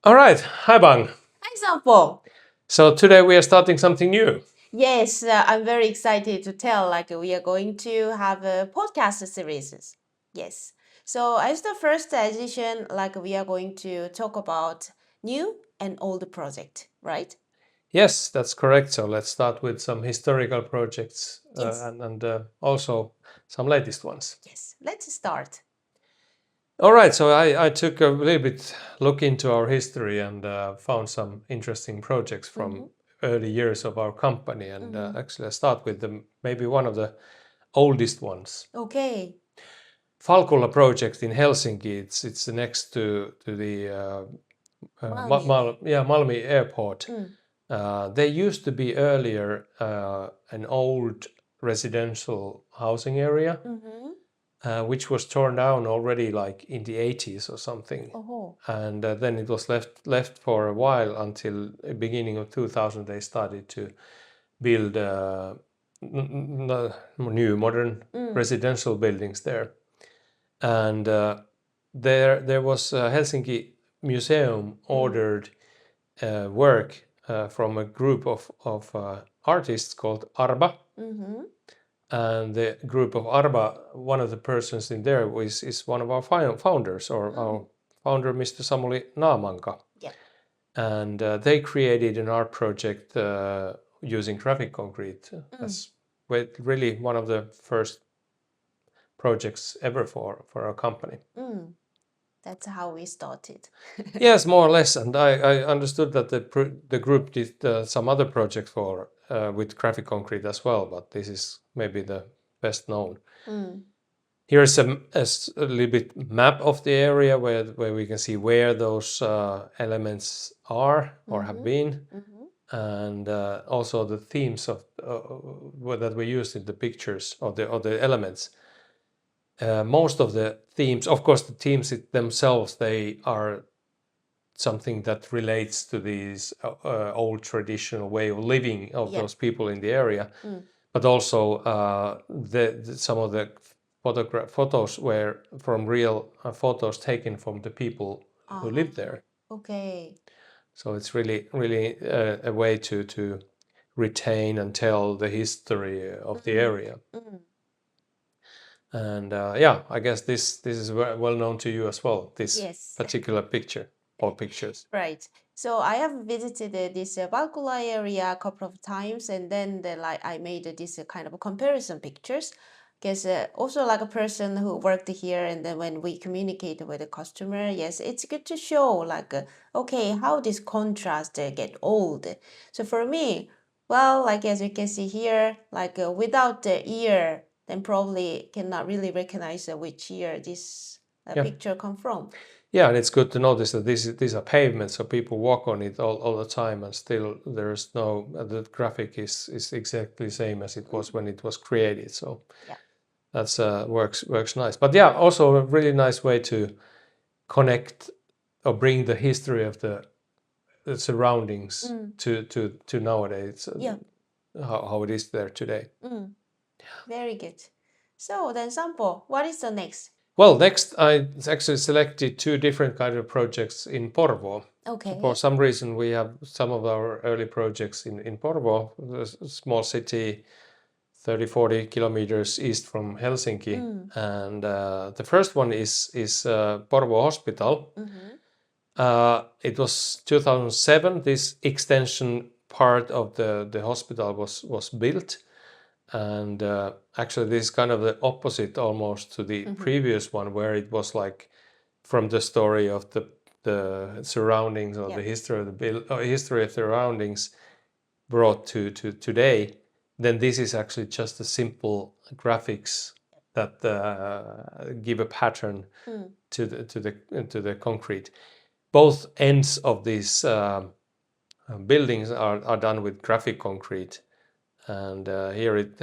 All right, hi Bang. Hi, Sampo. So today we are starting something new. Yes, I'm very excited to tell. We are going to have a podcast series. Yes. So as the first edition, we are going to talk about new and old project, right? Yes, that's correct. So let's start with some historical projects Yes. and also some latest ones. Yes. Let's start. All right, so I took a little bit look into our history and found some interesting projects Mm-hmm. from early years of our company. And Mm-hmm. actually, I start with maybe one of the oldest ones. Okay. Falkula project in Helsinki. It's next to the Malmi. Malmi airport. Mm. They used to be earlier an old residential housing area, Mm-hmm. which was torn down already like in the 80s or something. Oh. And then it was left for a while until the beginning of 2000 they started to build new modern Mm. residential buildings there. And there was Helsinki Museum Mm. ordered work from a group of artists called Arba. Mm-hmm. And the group of Arba, one of the persons in there is one of our founders, or Mm. our founder, Mr. Samuli Naamanka. Yeah. And they created an art project using graphic concrete Mm. as really one of the first projects ever for our company. Mm. That's how we started. Yes, more or less. And I understood that the group did some other projects for with graphic concrete as well, but this is maybe the best known. Mm. Here's a little bit map of the area where we can see where those elements are or have Mm-hmm. been, Mm-hmm. and also the themes of that were used in the pictures of the elements. Most of the themes, of course, the themes themselves, they are something that relates to these old traditional way of living of Yeah. those people in the area, Mm. but also some of the photos were from real photos taken from the people who Uh-huh. lived there. Okay. So it's really a way to retain and tell the history of the Mm. area. Mm. And yeah, I guess this is well known to you as well. This Yes. particular picture or pictures. Right. So I have visited this Valkula area a couple of times, and then I made this kind of comparison pictures. Because also like a person who worked here, and then when we communicate with the customer, yes, it's good to show okay, how this contrast get old. So for me, well, like as you can see here, without the ear, then probably cannot really recognize which year this Yeah. picture come from. Yeah, and it's good to notice that these are pavements, so people walk on it all the time, and still there's no the graphic is exactly the same as it was when it was created. So Yeah. that's works nice. But yeah, also a really nice way to connect or bring the history of the surroundings Mm. to nowadays, Yeah. how it is there today. Mm. Very good. So then, Sampo, what is the next? Well, next I actually selected two different kind of projects in Porvoo. So for Okay. some reason we have some of our early projects in Porvoo, a small city 30-40 kilometers east from Helsinki. Mm. And the first one is Porvoo Hospital. Mm-hmm. It was 2007 this extension part of the hospital was built. And actually this is kind of the opposite almost to the Mm-hmm. previous one, where it was like from the story of the surroundings or Yeah. the history of history of the surroundings brought to today. Then this is actually just a simple graphics that give a pattern Mm. to the concrete. Both ends of these buildings are done with graphic concrete. And here it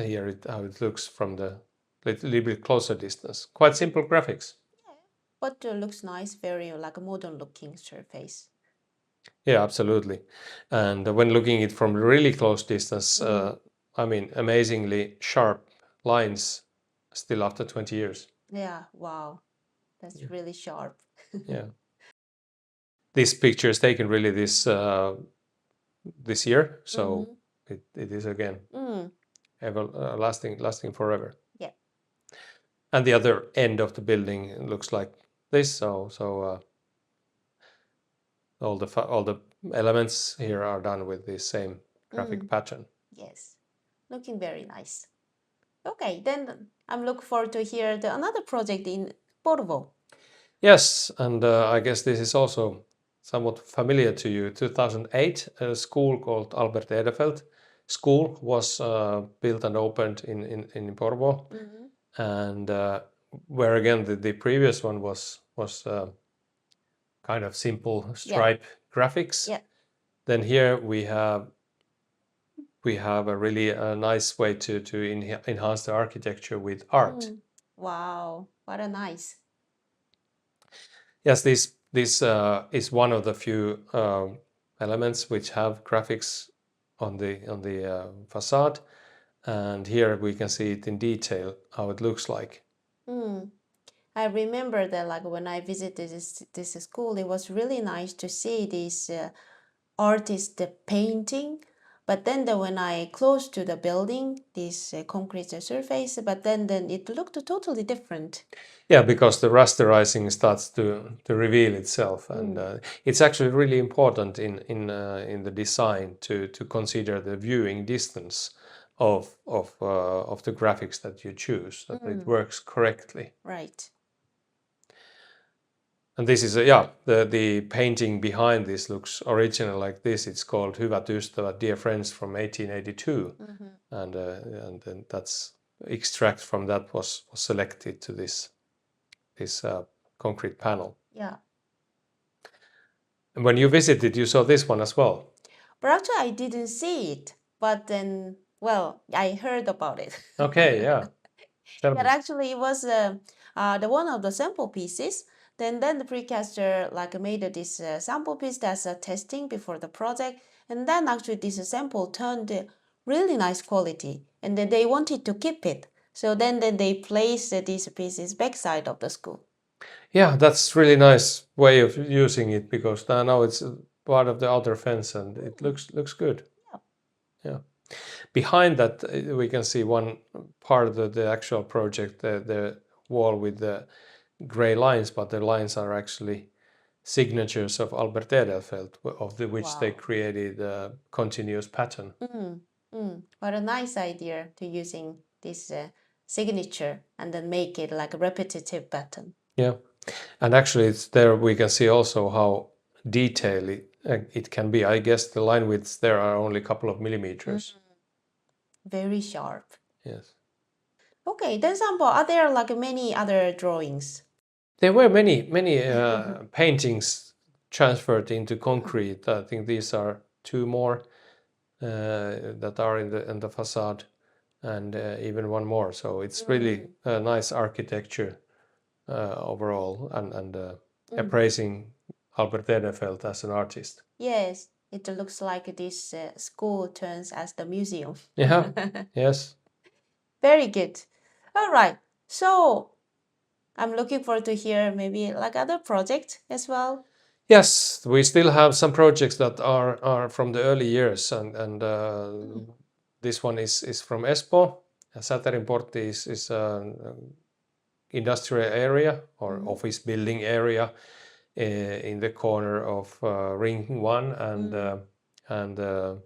how it looks from the little bit closer distance. Quite simple graphics. Yeah. But looks nice, very like a modern looking surface. Yeah, absolutely. And when looking it from really close distance, Mm. I mean, amazingly sharp lines still after 20 years. Yeah. Wow. That's Yeah. really sharp. Yeah. this picture is taken really this year, so Mm-hmm. it is again Mm. ever lasting forever. Yeah. And the other end of the building looks like this. So all the elements here are done with the same graphic pattern. Yes. Looking very nice. Okay, then I'm looking forward to hear another project in Porvoo. Yes, and I guess this is also somewhat familiar to you. 2008, a school called Albert Edelfelt School was built and opened in Porvoo, and where again the previous one was kind of simple stripe graphics. Yeah. Then here we have a really nice way to enhance the architecture with art. Wow, what a nice. Yes, this is one of the few elements which have graphics on the facade, and here we can see it in detail how it looks like. I remember that like when I visited this school, it was really nice to see this artist painting. But then when I close to the building, this concrete surface, but then it looked totally different. Yeah, because the rasterizing starts to reveal itself, and it's actually really important in the design to consider the viewing distance of the graphics that you choose, that it works correctly. Right. And this is the painting behind this looks original like this. It's called Hyvät ystävät, Dear Friends from 1882, and then that's extract from that was selected to this concrete panel. Yeah. And when you visited, you saw this one as well. But actually, I didn't see it. But then, well, I heard about it. Okay, yeah. Tell But me. actually, it was the one of the sample pieces. Then the precaster like made this sample piece as a testing before the project, and then actually this sample turned really nice quality, and then they wanted to keep it. So then they placed these pieces backside of the school. Yeah, that's really nice way of using it, because now it's part of the outer fence and it looks good. Yeah. Behind that, we can see one part of the actual project, the wall with the gray lines, but the lines are actually signatures of Albert Edelfelt, of which they created a continuous pattern. What a nice idea to using this signature and then make it like a repetitive pattern. Yeah, and actually it's there we can see also how detailed it can be. I guess the line widths there are only a couple of millimeters. Very sharp. Yes. Okay, then Sampo, are there like many other drawings? There were many paintings transferred into concrete. I think these are two more that are in the facade, and even one more. So it's really a nice architecture overall, and appraising Albert Edelfelt as an artist. Yes, it looks like this school turns as the museum. Yeah. Yes. Very good. All right. So I'm looking forward to hear maybe like other projects as well. Yes, we still have some projects that are from the early years, and this one is from Espoo. Saterinportti is an industrial area or office building area in the corner of Ring 1 and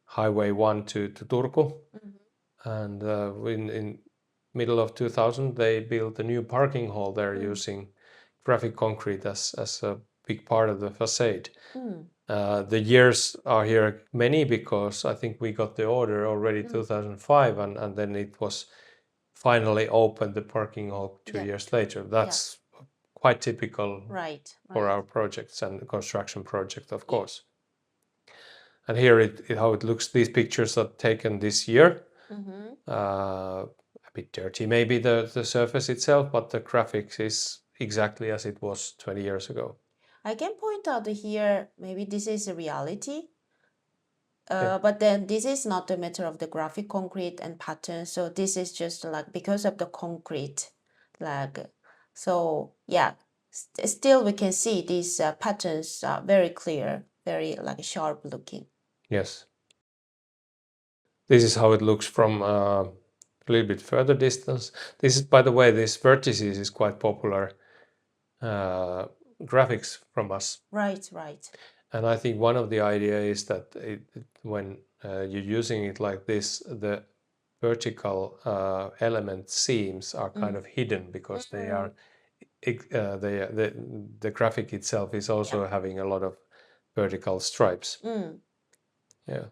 Highway 1 to Turku. And in middle of 2000, they built a new parking hall there using graphic concrete as a big part of the facade. The years are here many, because I think we got the order already 2005, and then it was finally opened, the parking hall 2 years later. That's quite typical for our projects and construction project, of course. And here how it looks. These pictures are taken this year. A bit dirty maybe the surface itself, but the graphics is exactly as it was 20 years ago. I can point out here, maybe this is a reality. But then this is not a matter of the graphic concrete and pattern. So this is just like because of the concrete, like, so yeah, still we can see these patterns are very clear, very like sharp looking. Yes. This is how it looks from a little bit further distance. This is, by the way, this vertices is quite popular graphics from us. Right, right. And I think one of the idea is that when you're using it like this, the vertical element seams are kind of hidden because they are the graphic itself is also having a lot of vertical stripes. Yeah.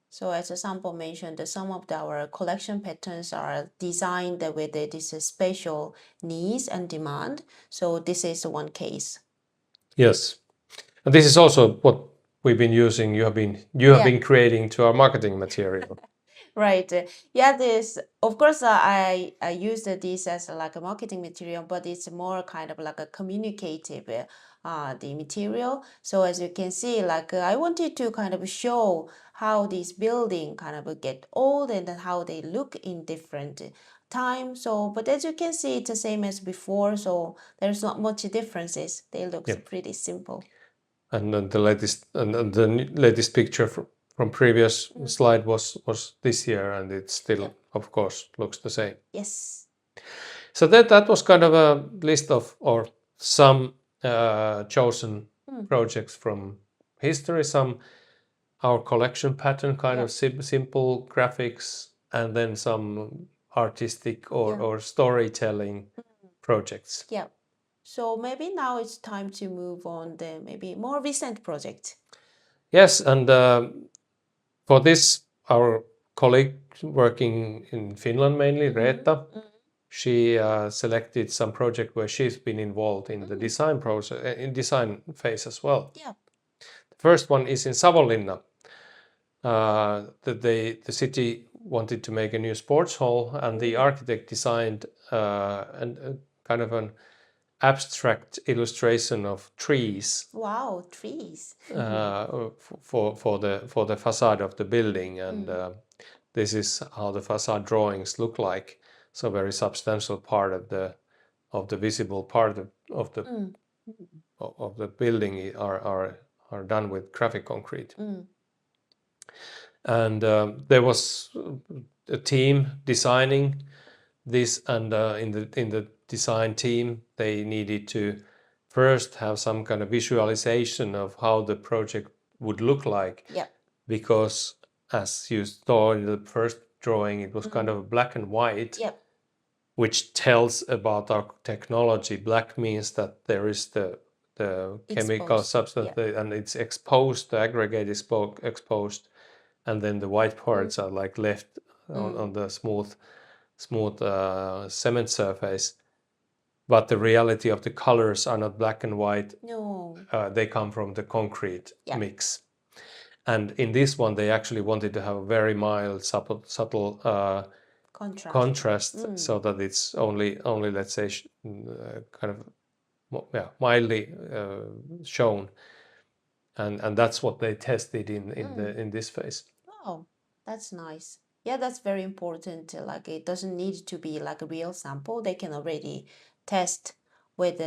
So as Sampo mentioned, some of our collection patterns are designed with this spatial needs and demand. So this is one case. Yes. And this is also what we've been using. You have been creating to our marketing material. Right. Yeah, this of course I used this as like a marketing material, but it's more kind of like a communicative the material. So as you can see, like I wanted to kind of show how this building kind of get old and then how they look in different time. So, but as you can see, it's the same as before. So there's not much differences. They look pretty simple. And then the latest picture from previous slide was this year, and it still, of course, looks the same. Yes. So that was kind of a list of or some chosen projects from history, some our collection pattern kind of simple graphics, and then some artistic or storytelling projects. Yeah. So maybe now it's time to move on the maybe more recent project. Yes, and for this, our colleague working in Finland mainly, Reetta, she selected some project where she's been involved in the design process, in design phase as well. Yeah. The first one is in Savonlinna. The city wanted to make a new sports hall, and the architect designed kind of an abstract illustration of trees. Wow, trees. For the facade of the building, and this is how the facade drawings look like. So very substantial part of the visible part of the building are done with graphic concrete. And there was a team designing this, and in the design team they needed to first have some kind of visualization of how the project would look like. Yeah. Because as you saw in the first drawing, it was kind of black and white. Yeah. Which tells about our technology. Black means that there is the chemical substance, and it's exposed, the aggregate is exposed, and then the white parts are like left on the smooth cement surface. But the reality of the colors are not black and white. No. They come from the concrete mix. And in this one, they actually wanted to have a very mild, subtle contrast, so that it's only let's say kind of mildly shown. And that's what they tested in this phase. Oh, that's nice. Yeah, that's very important. Like it doesn't need to be like a real sample. They can already test with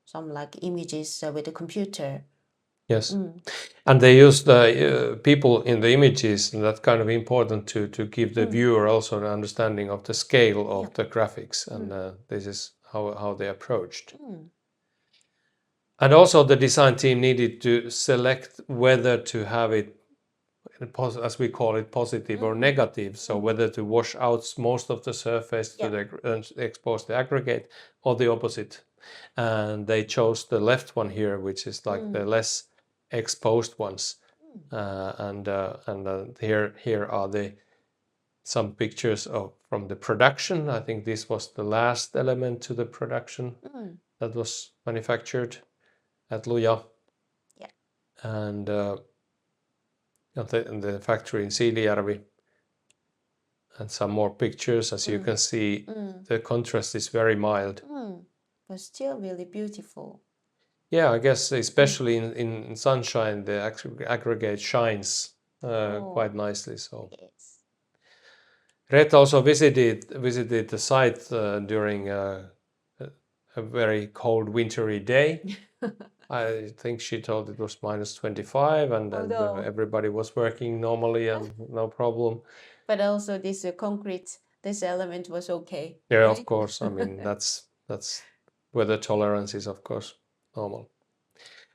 some like images with the computer. Yes, and they use the people in the images, and that's kind of important to give the viewer also an understanding of the scale of the graphics, and this is how they approached. And also the design team needed to select whether to have it, as we call it, positive or negative. So whether to wash out most of the surface to expose the aggregate, or the opposite. And they chose the left one here, which is like the less exposed ones. And here are some pictures from the production. I think this was the last element to the production that was manufactured at Luja. Yeah. And the factory in Siilijärvi. And some more pictures. As you can see, the contrast is very mild. But still really beautiful. Yeah, I guess especially in sunshine, the aggregate shines quite nicely. So yes. Ret also visited the site during a very cold wintry day. I think she told it was -25 and Oh, no. everybody was working normally and no problem. But also this concrete, this element was okay. Yeah, right? of course. I mean, that's weather tolerance is of course normal.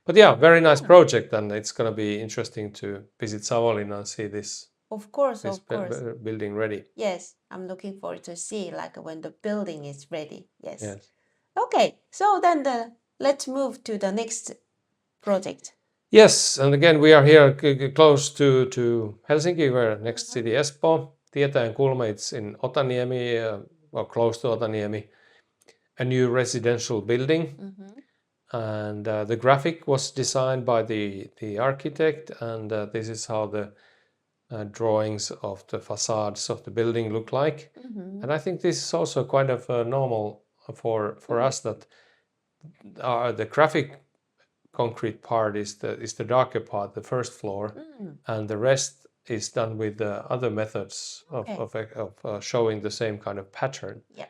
But yeah, very nice project, and it's going to be interesting to visit Savonlinna and see this Of course, this of course. building ready. Yes, I'm looking forward to see like when the building is ready. Yes. Yes. Okay, so then let's move to the next project. Yes, and again we are here close to Helsinki, where next city Espoo, Tietäjänkulma. It's in Otaniemi, or close to Otaniemi. A new residential building, and the graphic was designed by the architect, and this is how the drawings of the facades of the building look like. And I think this is also kind of normal for us, that the graphic concrete part is the darker part, the first floor, and the rest is done with other methods of showing the same kind of pattern. Yeah.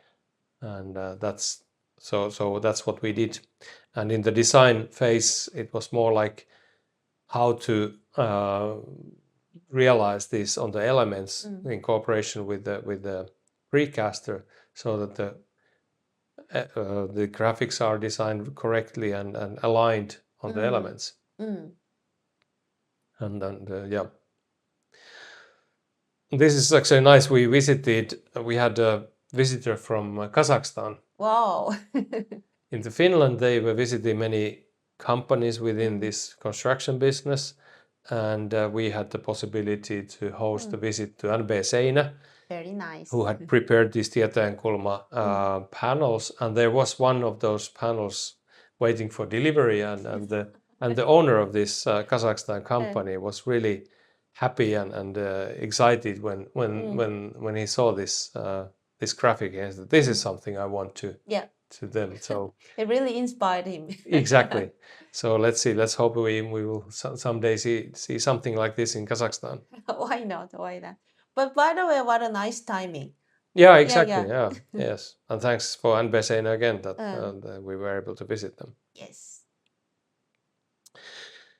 And that's that's what we did. And in the design phase, it was more like how to realize this on the elements in cooperation with the precaster, so that the graphics are designed correctly and aligned on the elements. And yeah, this is actually nice. We had a visitor from Kazakhstan. Wow. In Finland, they were visiting many companies within this construction business, and we had the possibility to host a visit to NB Seinä, Very nice. who had prepared these Tietäjänkulma panels, and there was one of those panels waiting for delivery, and the owner of this Kazakhstan company was really happy and excited when he saw this graphic. He said, "This is something I want to." Yeah. To them, so It really inspired him. exactly. So let's see. Let's hope we will someday see something like this in Kazakhstan. Why not? Why not? But by the way, what a nice timing. Yeah, exactly. yeah. Yeah, yes. And thanks for NB Seinä again that we were able to visit them. Yes.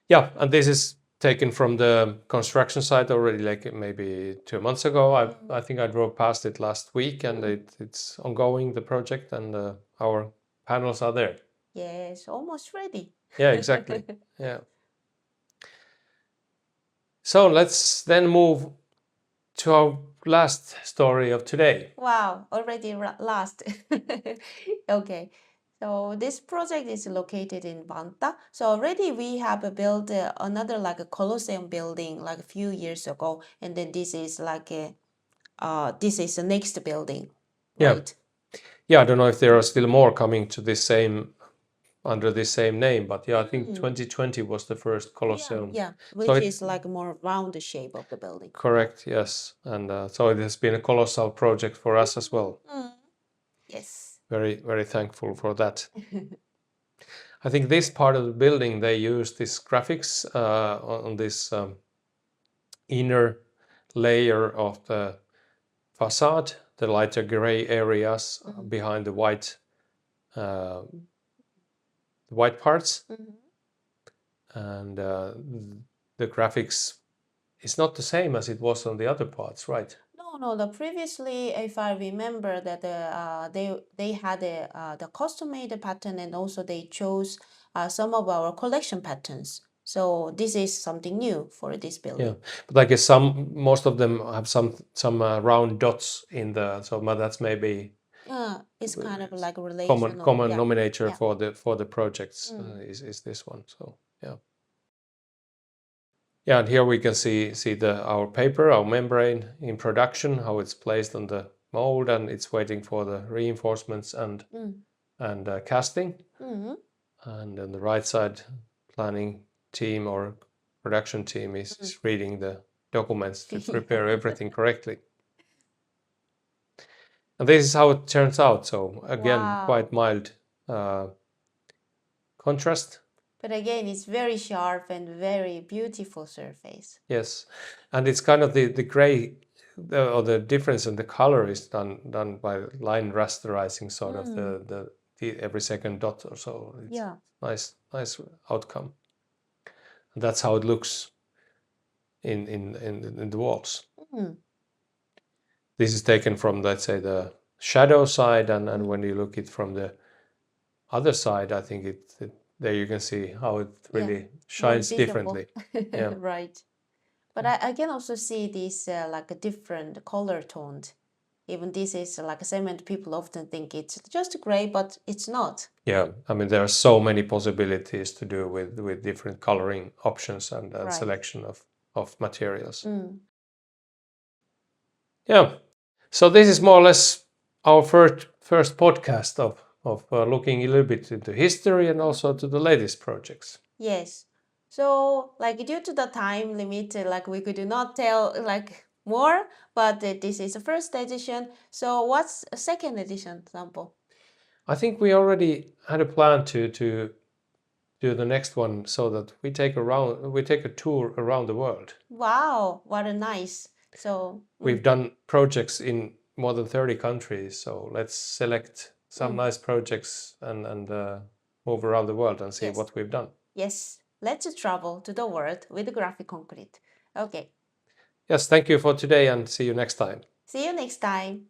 Yeah, and this is taken from the construction site already, like maybe 2 months ago. I think I drove past it last week, and it's ongoing, the project, and our panels are there. Yes, almost ready. Yeah, exactly. Yeah. So let's then move to our last story of today. Wow, already last. Okay. So this project is located in Vantaa. So already we have built another like a Colosseum building like a few years ago, and then this is like this is the next building, right? Yeah, I don't know if there are still more coming to this under this same name, but yeah, I think 2020 was the first Colosseum. Yeah, which is like more round shape of the building. Correct, yes. And so it has been a colossal project for us as well. Yes. Very, very thankful for that. I think this part of the building, they use this graphics on this inner layer of the facade, the lighter gray areas behind the white parts. And the graphics is not the same as it was on the other parts, right? No. The previously, if I remember, that they had the custom-made pattern, and also they chose some of our collection patterns. So this is something new for this building. Yeah, but I guess most of them have some round dots in so that's maybe it's kind of like a relation. Common denominator for the projects is this one. So yeah. Yeah, and here we can see our paper, our membrane in production, how it's placed on the mold, and it's waiting for the reinforcements and casting. And on the right side, planning team or production team is reading the documents to prepare everything correctly. And this is how it turns out. So again, quite mild contrast. But again, it's very sharp and very beautiful surface. Yes, and it's kind of the gray, or the difference in the color is done by line rasterizing, sort of the every second dot or so. It's Yeah. nice outcome. And that's how it looks in the walls. Mm. This is taken from, let's say, the shadow side, and when you look it from the other side, I think there you can see how it really More shines visible. differently. Yeah. Right. But I can also see this like a different color toned. Even this is like a cement, people often think it's just gray, but it's not. Yeah, I mean there are so many possibilities to do with different coloring options and Right. selection of materials. Mm. Yeah, so this is more or less our first podcast of looking a little bit into history and also to the latest projects. Yes. So, like due to the time limit, like we could not tell like more, but this is the first edition. So, what's a second edition, Sampo? I think we already had a plan to do the next one so that we take a tour around the world. Wow, what a nice. So, We've done projects in more than 30 countries, so let's select some nice projects and move around the world and see Yes. what we've done. Yes, let's travel to the world with graphic concrete. Okay, Yes, thank you for today and see you next time. see you next time.